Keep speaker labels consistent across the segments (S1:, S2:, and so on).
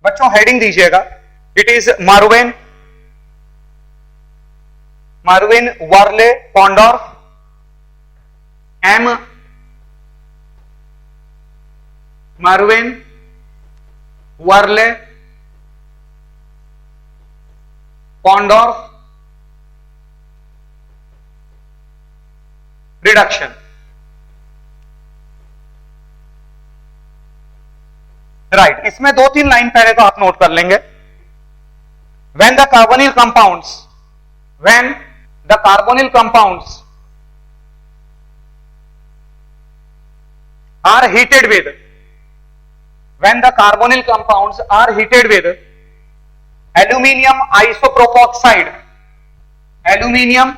S1: बच्चों हेडिंग दीजिएगा, it is Meerwein, Meerwein, Verley, Ponndorf, M Meerwein, Verley, Ponndorf reduction. Right, इसमें 2-3 line पहले तो आप नोट कर लेंगे। When the carbonyl compounds, when the carbonyl compounds are heated with, when the carbonyl compounds are heated with aluminium isopropoxide, aluminium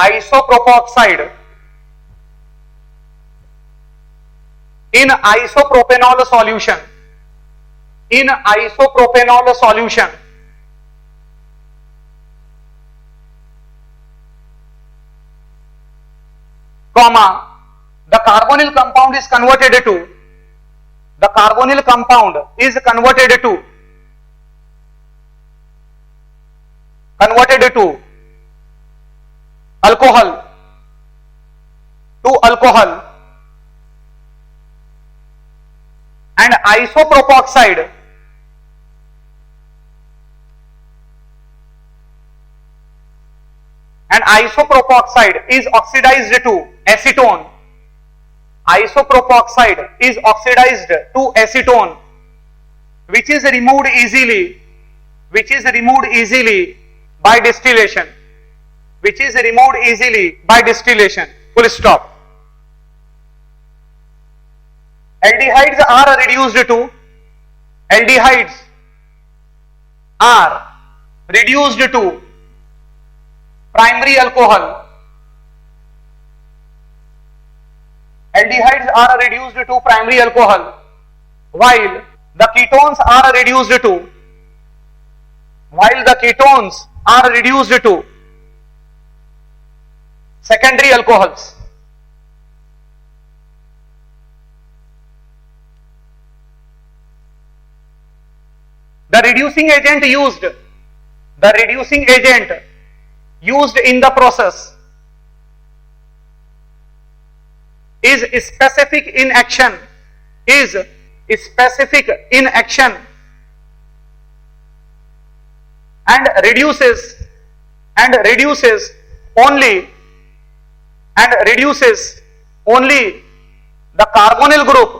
S1: isopropoxide in isopropanol solution, in isopropanol solution, comma, the carbonyl compound is converted to, the carbonyl compound is converted to alcohol, to alcohol, and isopropoxide is oxidized to acetone, isopropoxide is oxidized to acetone, which is removed easily by distillation, which is removed easily by distillation, full stop. Aldehydes are reduced to, aldehydes are reduced to primary alcohol, aldehydes are reduced to primary alcohol, while the ketones are reduced to secondary alcohols. The reducing agent used in the process is specific in action, and reduces only the carbonyl group,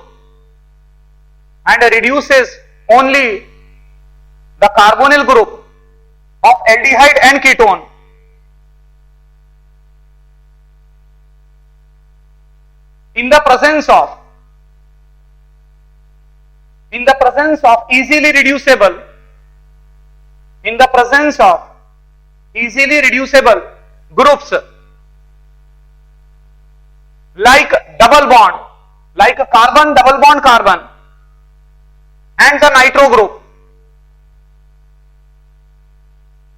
S1: and reduces only the carbonyl group of aldehyde and ketone. In the presence of easily reducible groups like carbon double bond carbon and the nitro group,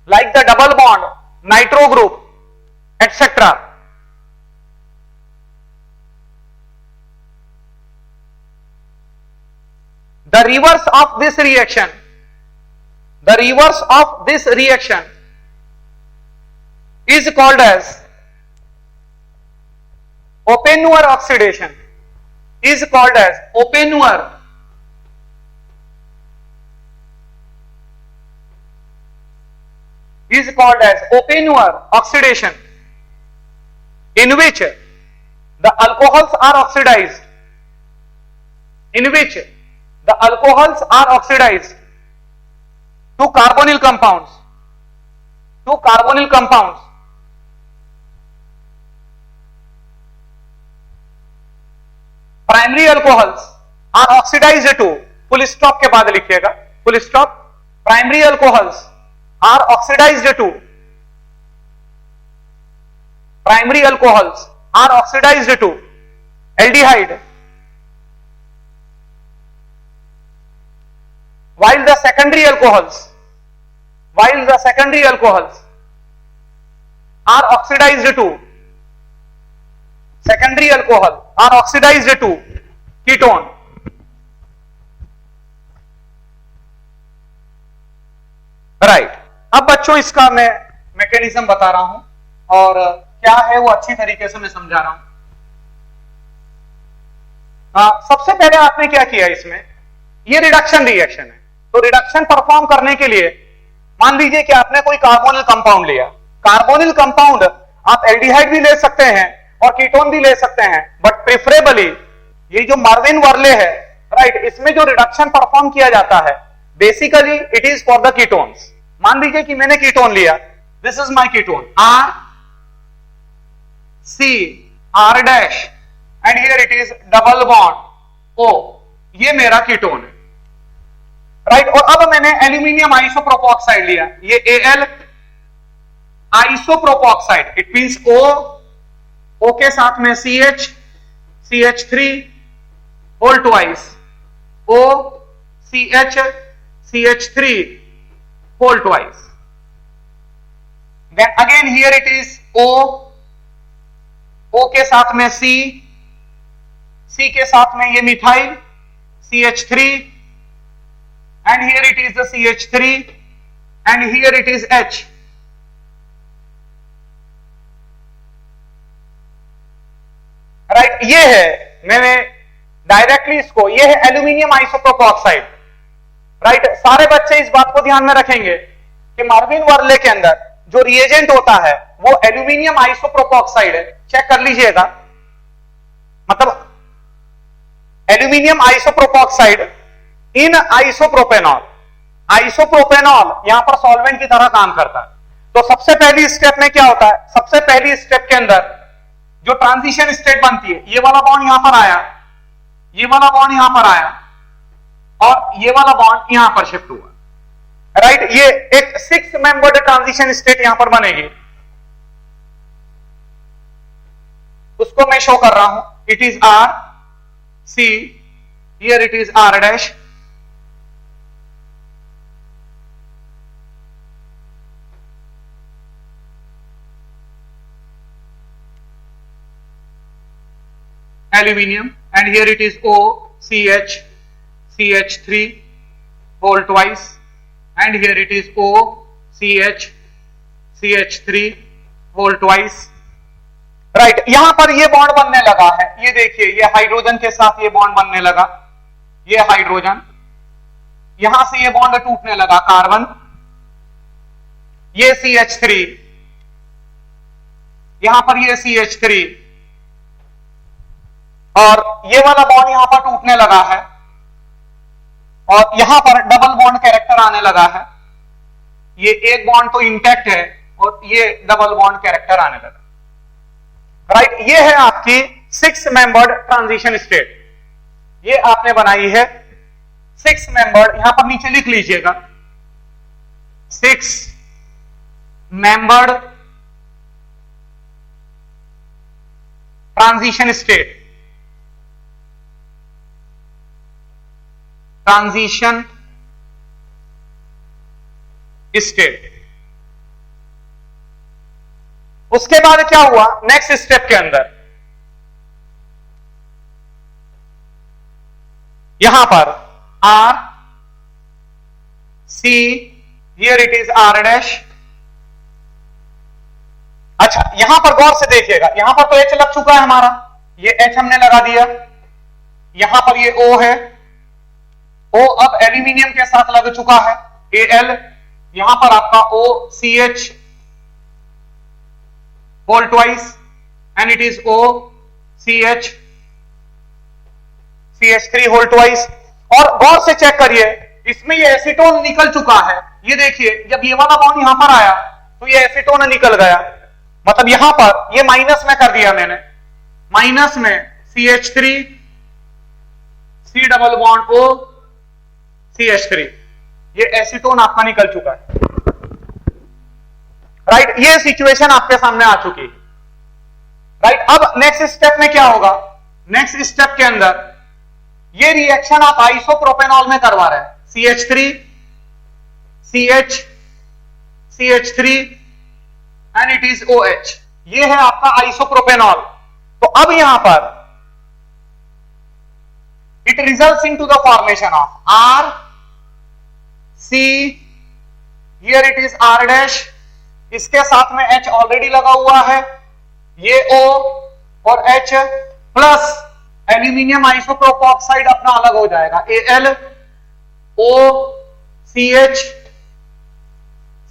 S1: like the double bond nitro group, etc. The reverse of this reaction is called as Oppenauer oxidation, in which the alcohols are oxidized to carbonyl compounds. Primary alcohols are oxidized to, full stop के बाद लिखिएगा, full stop. Primary alcohols are oxidized to aldehyde, while the secondary alcohols are oxidized to ketone. अब बच्चों इसका मैं mechanism बता रहा हूं और क्या है वो अच्छी तरीके से मैं समझा रहा हूं। सबसे पहले आपने क्या किया, इसमें ये रिडक्शन रिएक्शन है, तो रिडक्शन परफॉर्म करने के लिए मान लीजिए कि आपने कोई कार्बोनिल कंपाउंड लिया। कार्बोनिल कंपाउंड आप एल्डिहाइड भी ले सकते हैं और कीटोन भी ले सकते हैं, बट प्रेफरेबली ये जो मार्विन वर्ले है, राइट, इसमें जो रिडक्शन परफॉर्म किया जाता है basically it is for the ketones. मान लीजिए कि मैंने कीटोन लिया, this is my ketone R C R dash and here it is double bond O, ये मेरा कीटोन है, राइट। और अब मैंने एल्यूमिनियम आइसोप्रोपॉक्साइड लिया, ये Al isopropoxide, it means O के साथ में CH CH3 whole twice, O CH CH3 whole twice, then again here it is O के साथ में C के साथ में ये methyl CH3 and here it is the CH3 and here it is H, right. ये है, मैंने डायरेक्टली इसको, ये है एल्यूमिनियम आइसोप्रोपॉक्साइड, राइट। सारे बच्चे इस बात को ध्यान में रखेंगे कि मार्विन वर्ले के अंदर जो रिएजेंट होता है वो एल्यूमिनियम आइसोप्रोपॉक्साइड है, चेक कर लीजिएगा। मतलब एल्यूमिनियम आइसोप्रोपॉक्साइड इन आइसोप्रोपेनॉल, आइसोप्रोपेनॉल यहां पर सॉल्वेंट की तरह काम करता है। तो सबसे पहली स्टेप में क्या होता है, सबसे पहली स्टेप के अंदर जो ट्रांजिशन स्टेट बनती है, ये वाला बॉन्ड यहां पर आया, ये वाला बॉन्ड यहां पर आया और ये वाला बॉन्ड यहां पर शिफ्ट हुआ, राइट। ये एक 6 मेंबर्ड ट्रांजिशन स्टेट यहां पर बनेगी, उसको मैं शो कर रहा हूं। It is R C, here it is R dash, aluminium, and here it is O CH CH3 whole twice, and here it is O CH CH3 whole twice, right. यहां पर ये बॉन्ड बनने लगा है, ये देखिए, ये हाइड्रोजन के साथ ये बॉन्ड बनने लगा, ये हाइड्रोजन, यहां से ये बॉन्ड टूटने लगा कार्बन, ये CH3, यहां पर ये CH3 और ये वाला बॉन्ड यहां पर टूटने लगा है और यहां पर डबल बॉन्ड कैरेक्टर आने लगा है। ये एक बॉन्ड तो इंटैक्ट है और ये डबल बॉन्ड कैरेक्टर आने लगा, राइट। ये है आपकी 6 मेंबर्ड ट्रांजिशन स्टेट, ये आपने बनाई है 6 मेंबर्ड, यहां पर नीचे लिख लीजिएगा 6 membered transition state, transition state. उसके बाद क्या हुआ नेक्स्ट स्टेप के अंदर, यहां पर R C, here it is R dash. अच्छा, यहां पर गौर से देखिएगा, यहां पर तो एच लग चुका है हमारा, ये एच हमने लगा दिया, यहां पर ये ओ है, ओ अब एल्यूमिनियम के साथ लग चुका है, Al, यहां पर आपका O CH whole twice and it is O CH CH3 whole twice. और गौर से चेक करिए, इसमें ये एसीटोन निकल चुका है, ये देखिए, जब ये वाला बॉन्ड यहां पर आया तो ये एसीटोन निकल गया, मतलब यहां पर ये माइनस में कर दिया मैंने, माइनस में CH3 C double bond O CH3, ये एसीटोन आपका निकल चुका है, राइट। ये सिचुएशन आपके सामने आ चुकी है, राइट। अब नेक्स्ट स्टेप में क्या होगा, नेक्स्ट स्टेप के अंदर ये रिएक्शन आप आइसोप्रोपेनॉल में करवा रहे हैं, CH3 CH CH3 and it is OH, ये है आपका आइसोप्रोपेनॉल। तो अब यहां पर it results into the formation of R C here it is R dash, इसके साथ में H ऑलरेडी लगा हुआ है, ये O और H प्लस एल्यूमिनियम आइसोप्रोपॉक्साइड अपना अलग हो जाएगा, Al O CH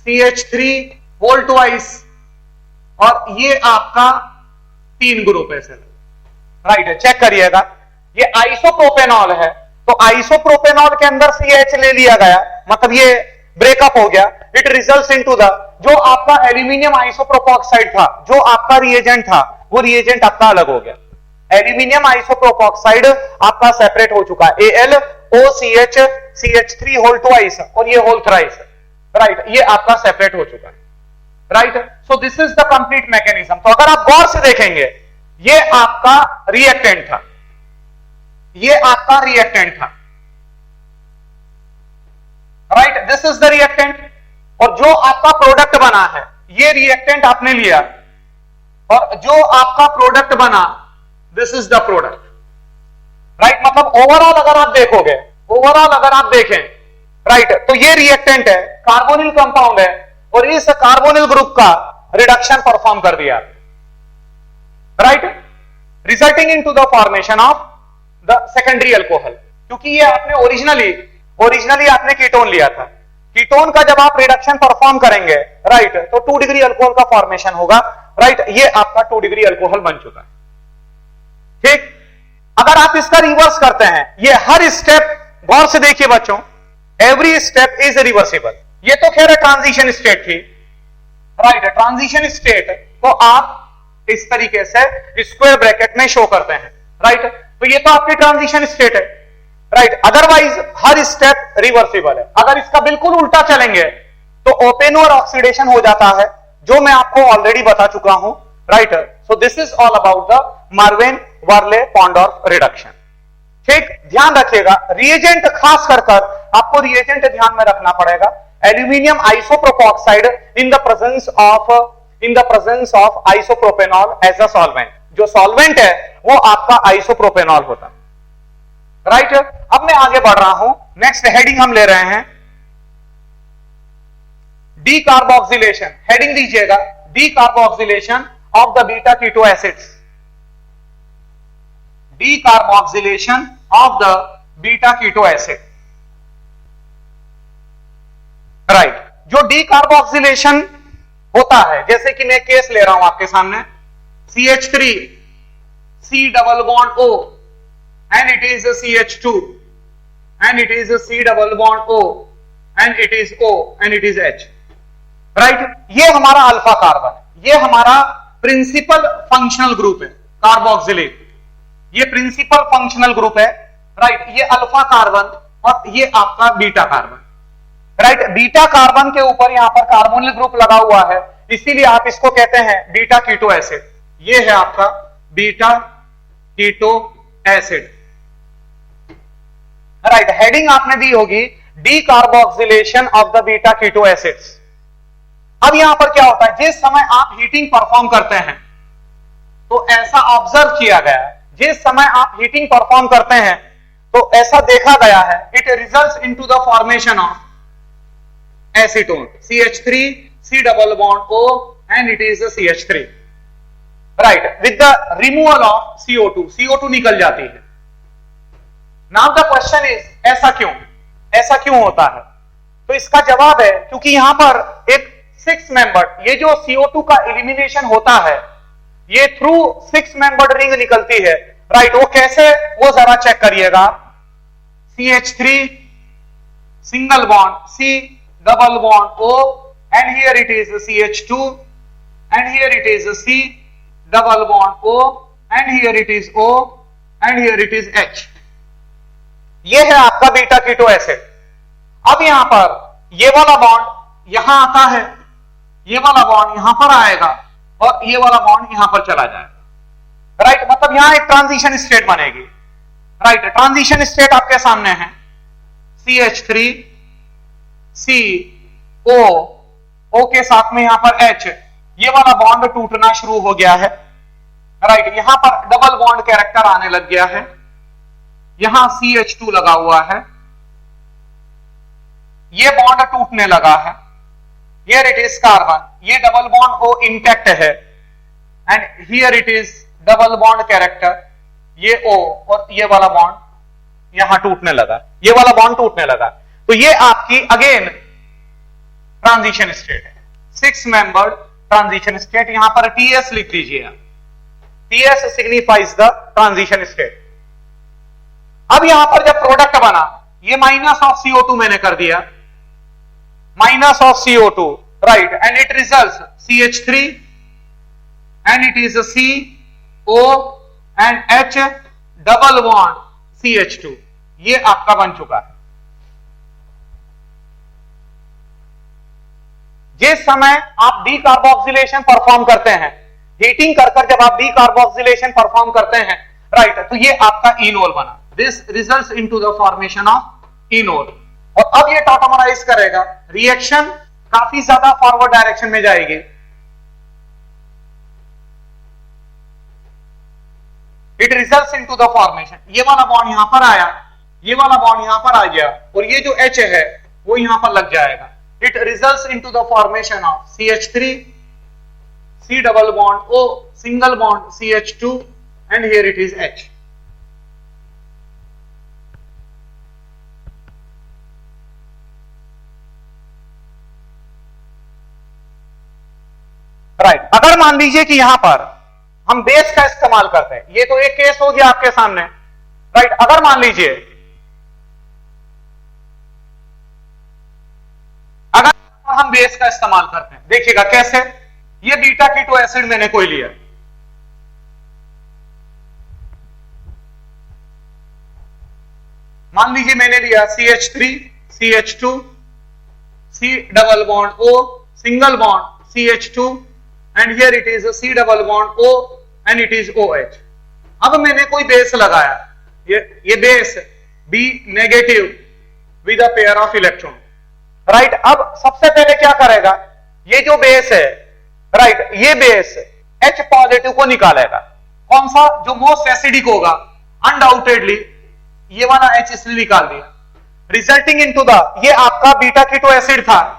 S1: CH3 whole twice, और ये आपका 3 ग्रुप है सर, राइट है, चेक करिएगा। ये आइसोप्रोपेनॉल है, तो आइसोप्रोपेनॉल के अंदर CH ले लिया गया, मतलब ये ब्रेकअप हो गया, इट रिजल्ट्स इनटू द, जो आपका एल्यूमिनियम आइसोप्रोपॉक्साइड था, जो आपका रिएजेंट था, वो रिएजेंट आपका अलग हो गया, एल्यूमिनियम आइसोप्रोपॉक्साइड आपका सेपरेट हो चुका है, AlOCH CH3 होल ट्वाइस और ये होल थ्राइस, राइट, ये आपका सेपरेट हो चुका है, right. So this is the complete mechanism. तो अगर आप गौर से देखेंगे, ये आपका रिएक्टेंट था, ये आपका रिएक्टेंट था, right, this is the reactant, और जो आपका प्रोडक्ट बना है, ये रिएक्टेंट आपने लिया, और जो आपका प्रोडक्ट बना, this is the product, right. मतलब ओवरऑल अगर आप देखोगे, ओवरऑल अगर आप देखें, राइट, तो ये रिएक्टेंट है, कार्बोनिल कंपाउंड है, और इस कार्बोनिल ग्रुप का रिडक्शन परफॉर्म कर दिया, right, resulting into the formation of the secondary alcohol. क्योंकि ये आपने ओरिजिनली आपने कीटोन लिया था, कीटोन का जब आप रिडक्शन परफॉर्म करेंगे, राइट, तो 2 डिग्री अल्कोहल का फॉर्मेशन होगा, राइट, ये आपका 2 डिग्री अल्कोहल बन चुका है, ठीक। अगर आप इसका रिवर्स करते हैं, ये हर स्टेप गौर से देखिए बच्चों, एवरी स्टेप इज रिवर्सिबल। ये तो खैर ट्रांजिशन स्टेट थी, राइट, ट्रांजिशन स्टेट को आप इस तरीके से स्क्वायर ब्रैकेट में शो करते हैं, राइट, तो ये तो आपकी ट्रांजिशन स्टेट है, राइट। अदरवाइज हर स्टेप रिवर्सिबल है। अगर इसका बिल्कुल उल्टा चलेंगे तो ओपेनोर ऑक्सीडेशन हो जाता है, जो मैं आपको ऑलरेडी बता चुका हूं, right. So this is all about the Meerwein Verley Ponndorf reduction, ठीक। ध्यान रखिएगा, रिएजेंट खास कर आपको रिएजेंट ध्यान में रखना पड़ेगा, aluminium isopropoxide in the presence of isopropanol as a solvent. जो सॉल्वेंट है वो आपका आइसोप्रोपेनॉल होता है, राइट। अब मैं आगे बढ़ रहा हूं, नेक्स्ट हेडिंग हम ले रहे हैं डीकार्बोक्सिलेशन। हेडिंग दीजिएगा, decarboxylation of the beta keto acids, decarboxylation of the beta keto acid, right. जो डीकार्बोक्सिलेशन होता है, जैसे कि मैं केस ले रहा हूं आपके सामने, CH3 C double bond O and it is a CH2 and it is a C double bond O and it is O and it is H, right. ये हमारा अल्फा कार्बन है, ये हमारा प्रिंसिपल फंक्शनल ग्रुप है carboxylate, ये principal functional group है, right. ये alpha carbon और ये आपका beta carbon, right. Beta carbon के ऊपर यहां पर कार्बोनिल ग्रुप लगा हुआ है, इसीलिए आप इसको कहते हैं बीटा कीटो एसिड। ये है आपका beta keto acid, right. Heading आपने दी होगी decarboxylation of the beta keto acids. अब यहां पर क्या होता है, जिस समय आप हीटिंग परफॉर्म करते हैं, तो ऐसा ऑब्जर्व किया गया है, जिस समय आप हीटिंग परफॉर्म करते हैं तो ऐसा देखा गया है, it results into the formation of acetone, CH3 C double bond O and it is a CH3, right, with the removal of CO2, CO2 निकल जाती है। Now the question is, ऐसा क्यों होता है? तो इसका जवाब है, क्योंकि यहां पर एक 6 मेंबर, ये जो CO2 का एलिमिनेशन होता है, ये थ्रू 6 मेंबर्ड रिंग निकलती है, राइट। वो कैसे, वो जरा चेक करिएगा। CH3 single bond C double bond O and here it is CH2 and here it is C double bond O and here it is O and here it is H। ये है आपका beta keto acid. अब यहां पर ये वाला bond यहां आता है, ये वाला बॉन्ड यहां पर आएगा और ये वाला बॉन्ड यहां पर चला जाएगा, राइट। मतलब यहां एक ट्रांजिशन स्टेट बनेगी, राइट। ट्रांजिशन स्टेट आपके सामने है, CH3 C O, O के साथ में यहां पर H, ये वाला बॉन्ड टूटना शुरू हो गया है, राइट। यहां पर डबल बॉन्ड कैरेक्टर आने लग गया है, यहां CH2 लगा हुआ है, ये बॉन्ड टूटने लगा है, हियर इट इज कार्बन, ये डबल बॉन्ड ओ इंटैक्ट है, and here it is double bond character, ये O और ये वाला बॉन्ड यहां टूटने लगा, ये वाला बॉन्ड टूटने लगा। तो ये आपकी अगेन ट्रांजिशन स्टेट है, 6 मेंबर्ड ट्रांजिशन स्टेट। यहां पर TS लिख दीजिए आप, TS signifies the transition state. अब यहां पर जब प्रोडक्ट बना, ये माइनस ऑफ CO2 मैंने कर दिया, minus of CO2, right, and it results CH3 and it is CO and H double bond CH2, ये आपका बन चुका है। जिस समय आप डीकार्बोक्सिलेशन परफॉर्म करते हैं, हीटिंग कर जब आप डीकार्बोक्सिलेशन परफॉर्म करते हैं, राइट, तो ये आपका इनोल बना, this results into the formation of enol. और अब ये टॉटोमराइज करेगा, रिएक्शन काफी ज्यादा फॉरवर्ड डायरेक्शन में जाएगी, it results into the formation. ये वाला बॉन्ड यहां पर आया, ये वाला बॉन्ड यहां पर आ गया, और ये जो H है वो यहां पर लग जाएगा, it results into the formation of CH3, C double bond O, single bond CH2, and here it is H। Right, अगर मान लीजिए कि यहां पर हम बेस का इस्तेमाल करते हैं, ये तो एक केस हो गया आपके सामने, राइट। अगर मान लीजिए अगर हम बेस का इस्तेमाल करते हैं, देखिएगा कैसे, ये बीटा कीटो एसिड मैंने कोई लिया, मान लीजिए मैंने लिया CH3, CH2, C double bond O, single bond CH2, and here it is C double bond O and it is OH। अब मैंने कोई बेस लगाया, ये base B negative with a pair of electron, right. अब सबसे पहले क्या करेगा, ये जो बेस है, राइट, ये बेस H पॉजिटिव को निकालेगा, कौन सा, जो मोस्ट एसिडिक होगा, अनडाउटेडली ये वाला H इसने निकाल दिया, रिजल्टिंग इनटू द, ये आपका बीटा कीटो एसिड था,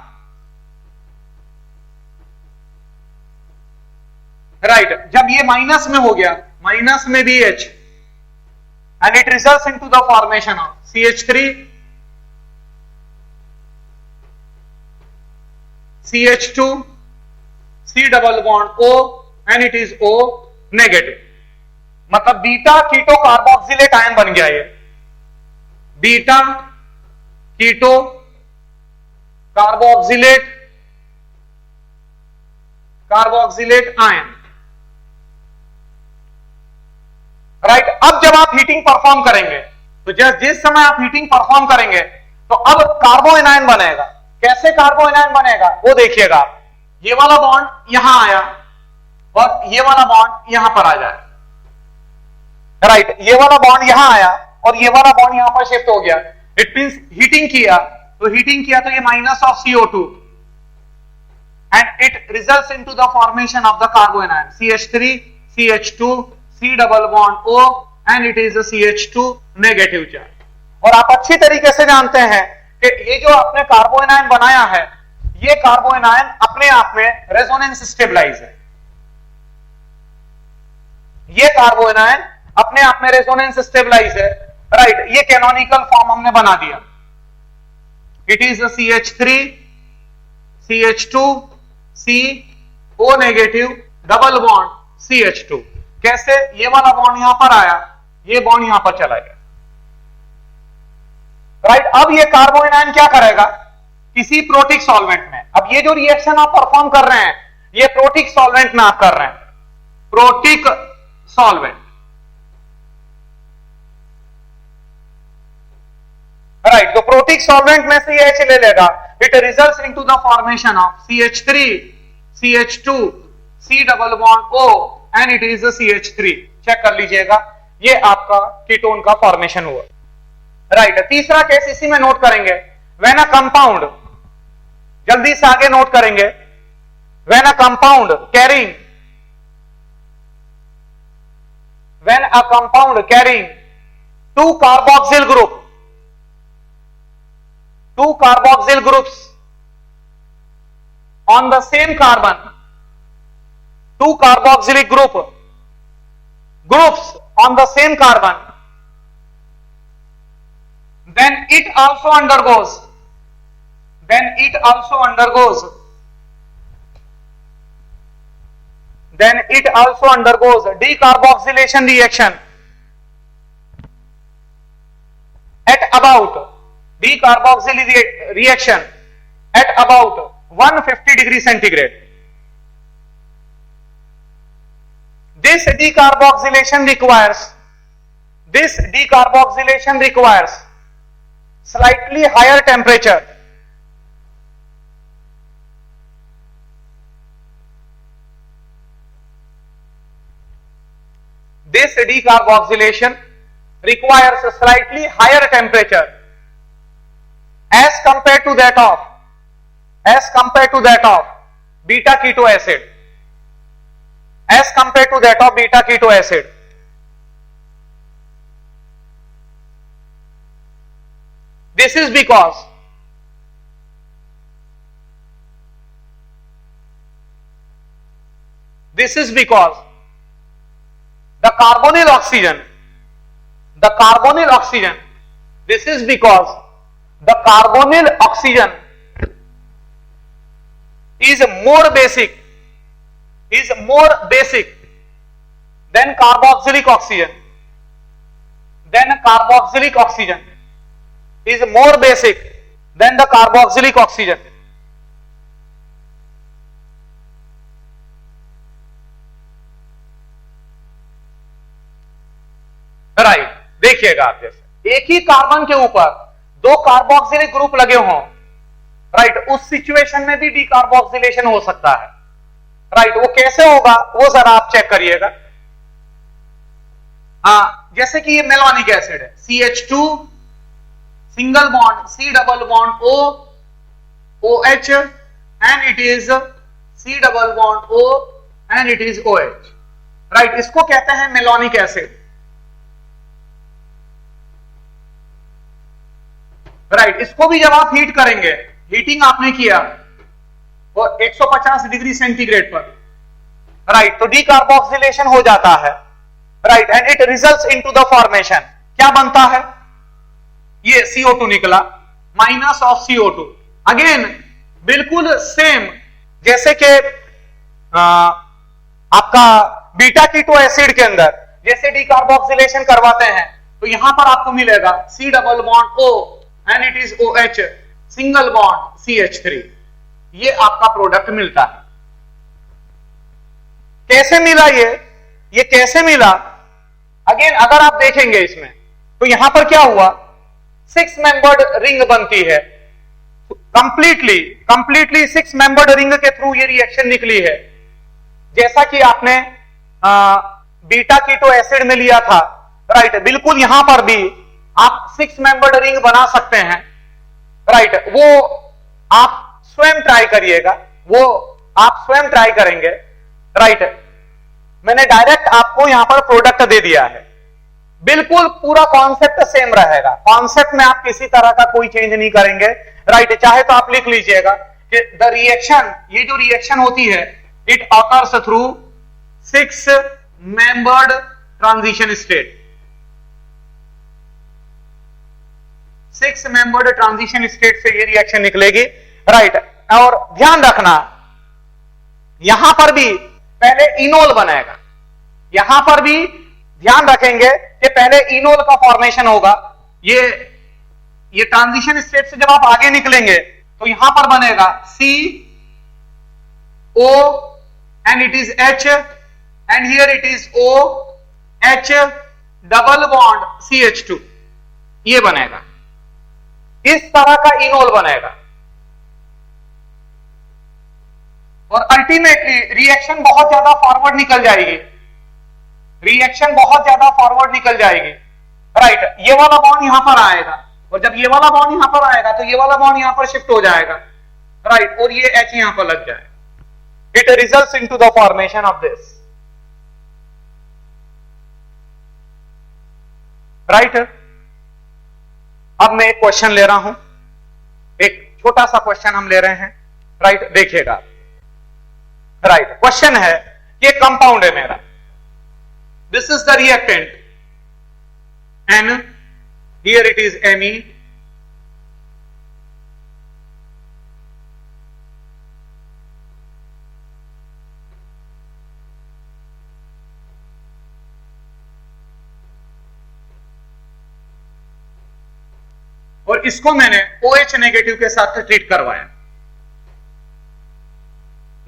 S1: राइट। जब ये माइनस में हो गया, माइनस में भी H, and it results into the formation of CH3, CH2, C double bond O, and it is O negative. मतलब बीटा कीटो कार्बोक्सिलेट आयन बन गया, ये beta keto carboxylate ion, right. अब जब आप हीटिंग परफॉर्म करेंगे, तो जिस समय आप हीटिंग परफॉर्म करेंगे, तो अब कार्बो एनायन बनेगा। कैसे कार्बो एनायन बनेगा वो देखिएगा, ये वाला बॉन्ड यहां आया और ये वाला बॉन्ड यहां पर आ जाए, राइट। ये वाला बॉन्ड यहां आया और ये वाला बॉन्ड यहां पर शिफ्ट हो गया, इट मींस हीटिंग किया, तो ये minus of CO2, and it results into the formation of the कार्बो anion CH3, CH2, C double bond O, and it is CH2 negative charge. और आप अच्छी तरीके से जानते हैं कि ये जो आपने कार्बो एनायन बनाया है, ये कार्बो एनायन अपने आप में रेजोनेंस स्टेबलाइज है, ये कार्बो एनायन अपने आप में रेजोनेंस स्टेबलाइज है, राइट। ये कैनोनिकल फॉर्म हमने बना दिया, it is CH3, CH2, C, O negative, double bond CH2। कैसे, ये वाला बॉन्ड यहां पर आया, ये बॉन्ड यहां पर चला गया, राइट। अब ये कार्बो एनायन क्या करेगा, किसी प्रोटिक सॉल्वेंट में, अब ये जो रिएक्शन आप परफॉर्म कर रहे हैं, ये प्रोटिक सॉल्वेंट में आप कर रहे हैं, प्रोटिक सॉल्वेंट, राइट। तो प्रोटिक सॉल्वेंट में से ये H ले लेगा, it results into the formation of CH3, CH2, C double bond O, and it is CH3। Check कर लीजिएगा, ये आपका कीटोन का फॉर्मेशन हुआ, राइट। तीसरा केस इसी में नोट करेंगे, व्हेन अ कंपाउंड, जल्दी से आगे नोट करेंगे, when a compound carrying two carboxyl groups on the same carbon, two carboxylic groups on the same carbon, then it also undergoes decarboxylation reaction at about 150 degrees centigrade. This decarboxylation requires slightly higher temperature. This decarboxylation requires a slightly higher temperature as compared to that of beta keto acid. This is because the carbonyl oxygen is more basic than carboxylic oxygen. Is more basic than the carboxylic oxygen. Right, देखिएगा आप, जैसे एक ही carbon के ऊपर दो carboxylic group लगे हों, right, उस सिचुएशन में भी डीकार्बोक्सिलेशन हो सकता है। राइट, वो कैसे होगा वो जरा आप चेक करिएगा। जैसे कि ये मेलोनिक एसिड है, CH2 single bond C double bond O OH and it is C double bond O and it is OH। Right, इसको कहते हैं मेलोनिक एसिड। राइट, इसको भी जब आप हीट करेंगे, हीटिंग आपने किया वो 150 डिग्री सेंटीग्रेड पर, राइट, तो डीकार्बोक्सिलेशन हो जाता है। Right, and it results into the formation, क्या बनता है, ये CO2 निकला, माइनस ऑफ CO2। अगेन बिल्कुल सेम जैसे कि आपका बीटा कीटो एसिड के अंदर जैसे डीकार्बोक्सिलेशन करवाते हैं, तो यहां पर आपको मिलेगा C double bond O and it is OH single bond CH3, ये आपका प्रोडक्ट मिलता है। कैसे मिला ये कैसे मिला? अगेन अगर आप देखेंगे इसमें तो यहां पर क्या हुआ, 6 मेंबर्ड रिंग बनती है, कंप्लीटली 6 मेंबर्ड रिंग के थ्रू ये रिएक्शन निकली है, जैसा कि आपने बीटा कीटो एसिड में लिया था। राइट, बिल्कुल यहां पर भी आप 6 मेंबर्ड रिंग बना सकते हैं। राइट, वो आप स्वयं ट्राई करिएगा, वो आप स्वयं ट्राई करेंगे। राइट, मैंने डायरेक्ट आपको यहां पर प्रोडक्ट दे दिया है, बिल्कुल पूरा कॉन्सेप्ट सेम रहेगा, कॉन्सेप्ट में आप किसी तरह का कोई चेंज नहीं करेंगे। राइट, चाहे तो आप लिख लीजिएगा कि द रिएक्शन, ये जो रिएक्शन होती है, it occurs through 6 membered transition state. 6 membered transition state से ये रिएक्शन निकलेगी। राइट, और ध्यान रखना यहां पर भी पहले इनोल बनेगा, यहां पर भी ध्यान रखेंगे कि पहले इनोल का फॉर्मेशन होगा। ये ट्रांजिशन स्टेट से जब आप आगे निकलेंगे तो यहां पर बनेगा CO and it is H and here it is OH double bond CH2, ये बनेगा, इस तरह का इनोल बनेगा। और अल्टीमेटली रिएक्शन बहुत ज्यादा फॉरवर्ड निकल जाएगी, राइट, ये वाला बॉन्ड यहां पर आएगा, और जब ये वाला बॉन्ड यहां पर आएगा तो ये वाला बॉन्ड यहां पर शिफ्ट हो जाएगा। राइट, और ये H यहां पर लग जाएगा। It results into the formation of this. Right, अब मैं एक क्वेश्चन ले रहा हूं, एक छोटा सा क्वेश्चन हम ले रहे हैं। राइट, देखिएगा राइट, क्वेश्चन है, ये कंपाउंड है मेरा, this is the reactant N, here it is Me, और इसको मैंने OH नेगेटिव के साथ ट्रीट करवाया,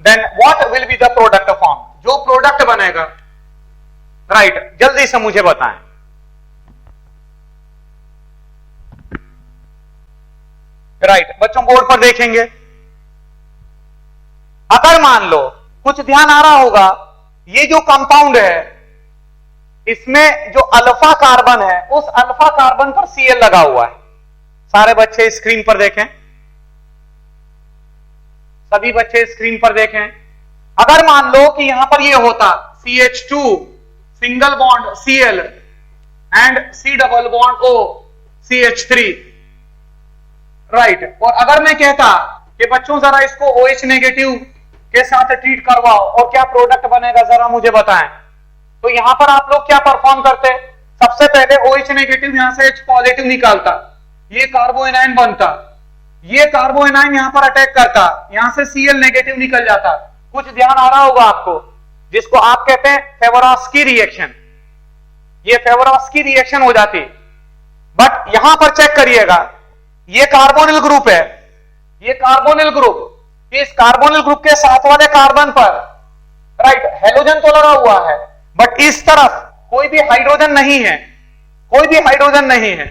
S1: then what will be the product form, जो प्रोडक्ट बनेगा, राइट, जल्दी से मुझे बताएं। राइट, बच्चों बोर्ड पर देखेंगे, अगर मान लो, कुछ ध्यान आ रहा होगा, ये जो कंपाउंड है इसमें जो अल्फा कार्बन है, उस अल्फा कार्बन पर Cl लगा हुआ है। सारे बच्चे स्क्रीन पर देखें, सभी बच्चे स्क्रीन पर देखें। अगर मान लो कि यहां पर ये होता CH2 single bond Cl and C double bond O CH3, right, और अगर मैं कहता कि बच्चों जरा इसको OH नेगेटिव के साथ ट्रीट करवाओ और क्या प्रोडक्ट बनेगा जरा मुझे बताएं, तो यहां पर आप लोग क्या परफॉर्म करते, सबसे पहले OH नेगेटिव यहां से H पॉजिटिव निकालता, ये कार्बोएनाइन बनता, ये कार्बोएनाइन यहां पर अटैक करता, यहां से Cl नेगेटिव निकल जाता। कुछ ध्यान आ रहा होगा आपको, जिसको आप कहते हैं फेवरोस्की रिएक्शन, ये फेवरोस्की रिएक्शन हो जाती। बट यहां पर चेक करिएगा, ये कार्बोनिल ग्रुप है, ये कार्बोनिल ग्रुप, इस कार्बोनिल ग्रुप के साथ वाले कार्बन पर, राइट, हेलोजन तो लगा हुआ है, बट इस तरफ कोई भी हाइड्रोजन नहीं है, कोई भी हाइड्रोजन नहीं है,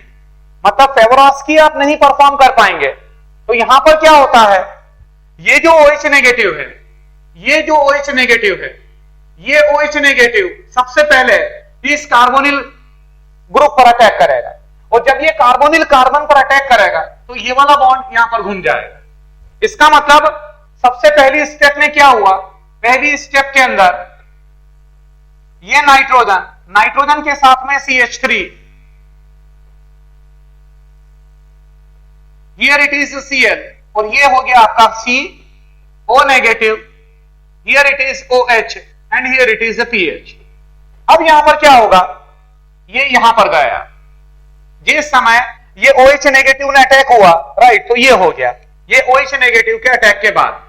S1: मतलब फेवरोस्की आप नहीं परफॉर्म कर पाएंगे। तो यहां पर क्या होता है, ये जो OH नेगेटिव है, ये जो OH नेगेटिव है, ये OH नेगेटिव सबसे पहले इस कार्बोनिल ग्रुप पर अटैक करेगा, और जब ये कार्बोनिल कार्बन पर अटैक करेगा तो ये वाला बॉन्ड यहां पर घूम जाएगा। इसका मतलब सबसे पहली स्टेप में क्या हुआ, पहली स्टेप के अंदर ये नाइट्रोजन, नाइट्रोजन के साथ में CH3, here it is Cl, और ये हो गया आपका CO negative, here it is OH and here it is PH। अब यहां पर क्या होगा, ये यहां पर गया, जिस समय ये OH नेगेटिव ने अटैक हुआ, राइट, तो ये हो गया, ये OH नेगेटिव के अटैक के बाद।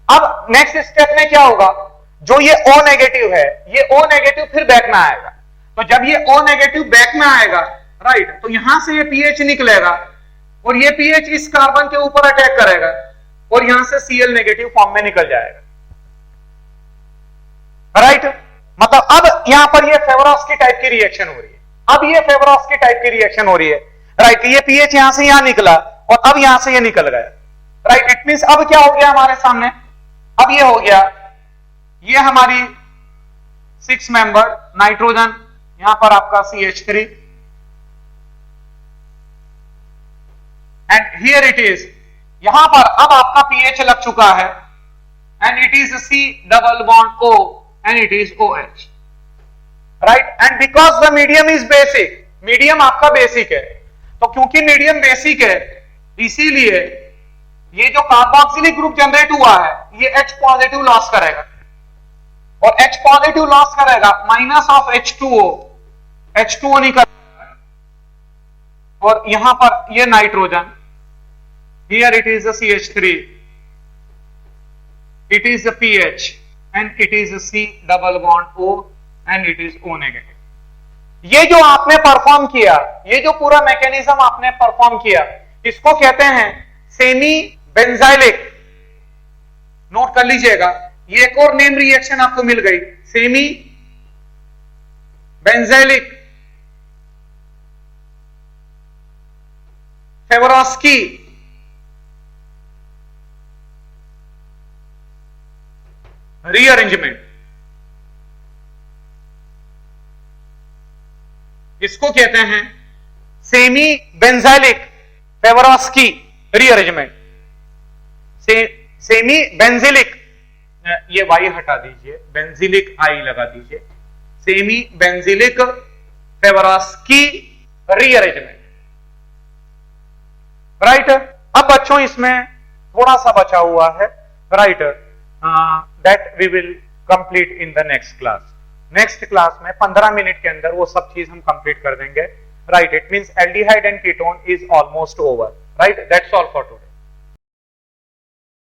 S1: अब नेक्स्ट स्टेप में क्या होगा, जो ये O नेगेटिव है, ये O नेगेटिव फिर बैक में आएगा, तो जब ये O नेगेटिव बैक में आएगा, राइट, तो यहां से ये PH निकलेगा, और ये PH इस कार्बन के ऊपर अटैक करेगा, और यहां से Cl नेगेटिव फॉर्म में निकल जाएगा, राइट। मतलब अब यहां पर ये फेवरोस्की टाइप की रिएक्शन हो रही है, अब ये फेवरोस्की टाइप की रिएक्शन हो रही है, राइट, ये PH यहां से यहां निकला और अब यहां से ये निकल गया, राइट। इट मींस अब क्या हो गया हमारे सामने, अब ये हो गया, ये हमारी 6 मेंबर नाइट्रोजन, यहां पर आपका CH3, and here it is, यहां पर अब आपका pH लग चुका है, and it is C double bond O and it is OH, right. And because the medium is basic, medium आपका बेसिक है, तो क्योंकि मीडियम बेसिक है इसीलिए ये जो कार्बोक्सिलिक ग्रुप जनरेट हुआ है, ये H पॉजिटिव लॉस करेगा, और H पॉजिटिव लॉस करेगा माइनस ऑफ H2O, H2O निकल, और यहां पर ये nitrogen, here it is the CH3, it is the PH and it is the C double bond O and it is O negative। ये जो आपने परफॉर्म किया, ये जो पूरा मैकेनिज्म आपने परफॉर्म किया, इसको कहते हैं सेमी बेंजाइलिक, नोट कर लीजिएगा, ये एक और नेम रिएक्शन आपको मिल गई, सेमी बेंजाइलिक फेवरोस्की रीअरेंजमेंट, इसको कहते हैं semi benzylic Favorskii rearrangement. Semi benzilic, ये वाई हटा दीजिए, बेंजिलिक आई लगा दीजिए, semi benzilic Favorskii rearrangement, right. अब बच्चों इसमें थोड़ा सा बचा हुआ है, right, that we will complete in the next class. Next class में 15 मिनट के अंदर वो सब चीज हम कंप्लीट कर देंगे। Right, it means aldehyde and ketone is almost over. Right, that's all for today.